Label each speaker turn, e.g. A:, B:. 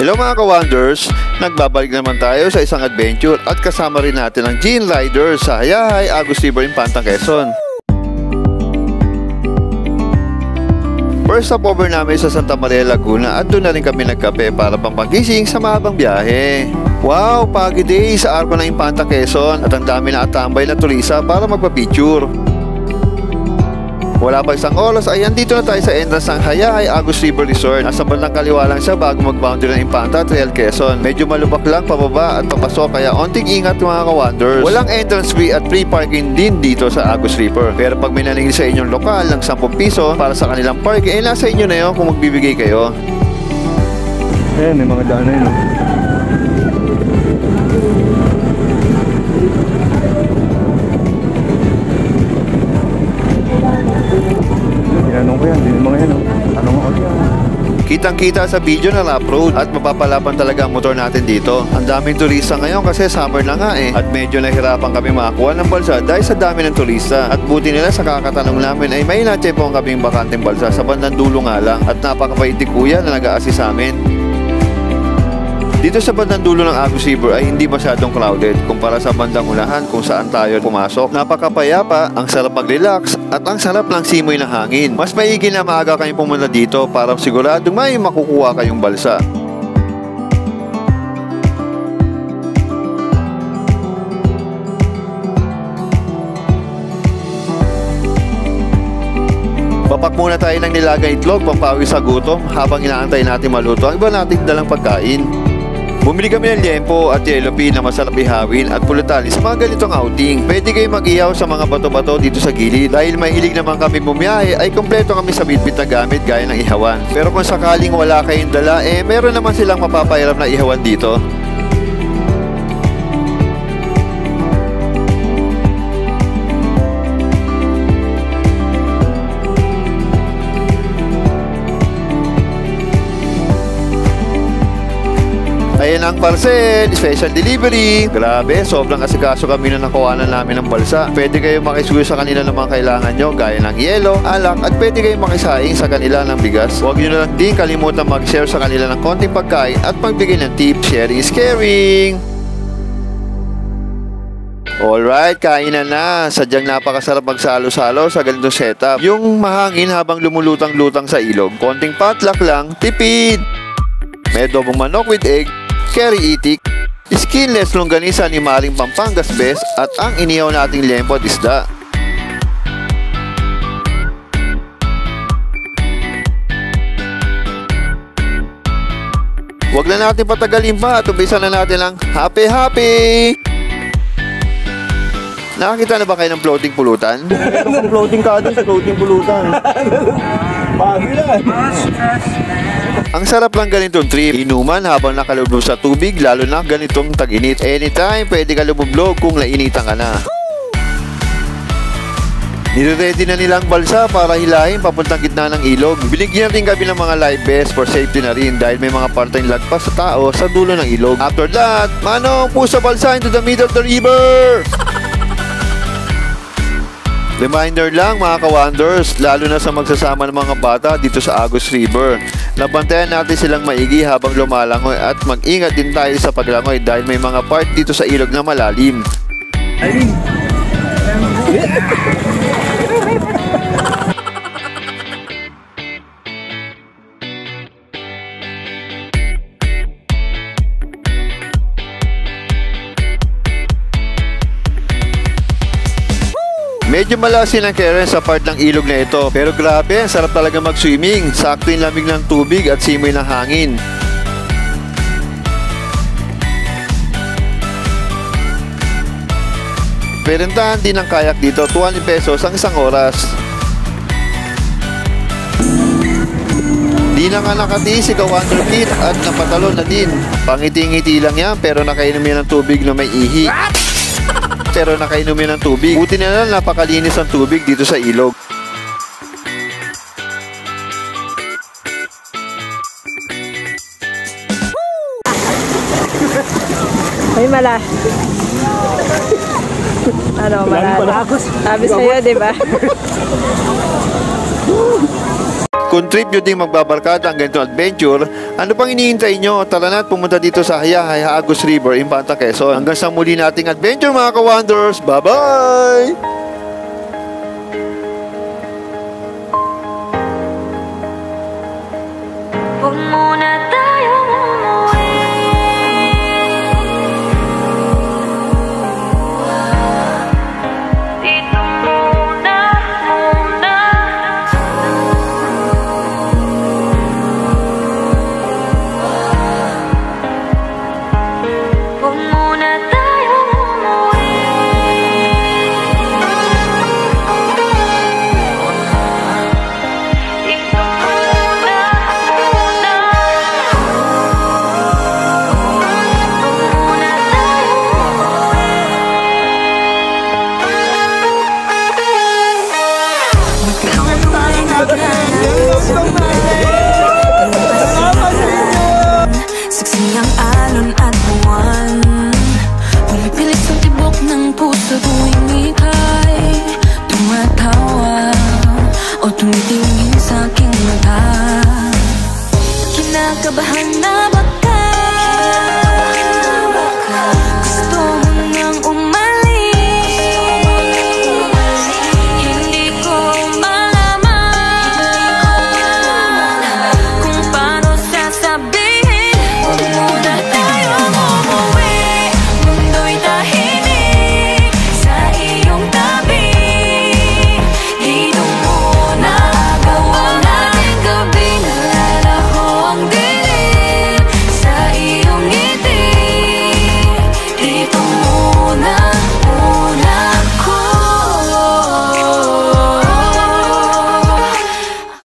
A: Hello mga ka-wonders! Nagbabalik naman tayo sa isang adventure at kasama rin natin ang Gene Rider sa Hayahay, Agus River, Infanta, Quezon. First stopover namin sa Santa Maria, Laguna at doon na rin kami nagkape para pampagising sa mahabang biyahe. Wow! Pagi day sa arko ng Infanta, Quezon at ang dami na atambay na turista para magpa-picture. Wala pa isang oras ay andito na tayo sa entrance ng Hayahay, Agus River Resort. Nasa bandang kaliwa lang siya bago mag-boundary ng Infanta Trail, Quezon. Medyo malubak lang pababa at papasok kaya onting ingat mga ka-wonders. Walang entrance fee at free parking din dito sa Agus River. Pero pag may naningil sa inyong lokal ng 10 piso para sa kanilang park, eh nasa inyo na yun kung magbibigay kayo.
B: Ayan, may mga daan na yun. Tinanong ko yan, din mga yan. Tanong ako yan.
A: Kitang-kita sa video na rough road at mapapalaban talaga ang motor natin dito. Ang daming turista ngayon kasi summer na nga eh. At medyo nahirapan kami makakuha ng balsa dahil sa dami ng turista. At buti nila sa kakatanong namin ay may natsepo ang kaming bakanteng balsa sa bandang dulo nga lang. At napakabait ni kuya na nag-a-assist sa amin. Dito sa bandang dulo ng Agus River ay hindi masyadong crowded kumpara sa bandang unahan kung saan tayo pumasok. Napakapayapa, ang sarap mag-relax at ang sarap ng simoy ng hangin. Mas maigi na maaga kayong pumunta dito para siguradong may makukuha kayong balsa. Papak muna tayo ng nilagang itlog pampawi sa gutom habang inaantay natin maluto ang iba nating dalang pagkain. Bumili kami ng liempo at yellow pea na masarap ihawin at pulutan sa mga ganitong outing. Pwede kayo mag-ihaw sa mga bato-bato dito sa gilid. Dahil mahilig naman kami bumiyahe ay kompleto kami sa bitbit na gamit gaya ng ihawan. Pero kung sakaling wala kayong dala, eh meron naman silang mapapahiram na ihawan dito. Ayan ang parcel, special delivery. Grabe, sobrang asikaso kami na nakuhanan namin ng balsa. Pwede kayo makisuyo sa kanila ng mga kailangan nyo, gaya ng yelo, alak, at pwede kayo makisaing sa kanila ng bigas. Huwag nyo na lang din kalimutan mag-share sa kanila ng konting pagkain at magbigay ng tip. Sharing is caring. Alright, kainan na. Sadyang napakasarap magsalo-salo sa ganitong setup. Yung mahangin habang lumulutang-lutang sa ilog. Konting potluck lang, tipid. May adobong manok with egg, curry itik, skinless longganisa ni Maring Pampangas Best at ang inihaw nating liempo at isda. Huwag na natin patagalin pa at umpisa na natin ang happy! Nakakita na ba kayo ng floating pulutan?
B: Itong floating ka doon sa floating pulutan. Bago yan.
A: Ang sarap lang ganitong trip. Inuman habang nakalublob sa tubig, lalo na ganitong tag-init. Anytime, pwede ka lumublog kung nainitan ka na. Nire-ready na nilang balsa para hilahin papuntang gitna ng ilog. Binigyan rin kami ng mga life vest for safety na rin dahil may mga parteng lagpas sa tao sa dulo ng ilog. After that, manong push sa balsa into the middle of the river! Reminder lang mga ka-wonders, lalo na sa magsasama ng mga bata dito sa Agus River. Nabantayan natin silang maigi habang lumalangoy at mag-ingat din tayo sa paglangoy dahil may mga part dito sa ilog na malalim. Medyo malasin ang current sa part ng ilog na ito, pero grabe, sarap talaga mag-swimming. Sakto yung lamig ng tubig at simoy ng hangin. Perentahan din ang kayak dito, 20 pesos ang isang oras. Di na nga nakati si ka-wonder feet at napatalon na din. Pangiti-ngiti lang yan pero nakainom yan ng tubig na may ihi. Pero nakainom yan ng tubig. Buti na lang napakalinis ang tubig dito sa ilog.
C: Ay, mala. Ano, mala. Abis sa'yo, di ba?
A: Kung trip nyo ding magbabarkada ang ganitong adventure, ano pang iniintay nyo? Tara na at pumunta dito sa Hayahaya Agus River, Infanta, Quezon. Hanggang sa muli nating adventure mga ka-Wanderers. Bye-bye!
D: Huwag muna tayong umuwi. Dito muna. Huwag muna tayong umuwi. Dito muna.
B: Yan lang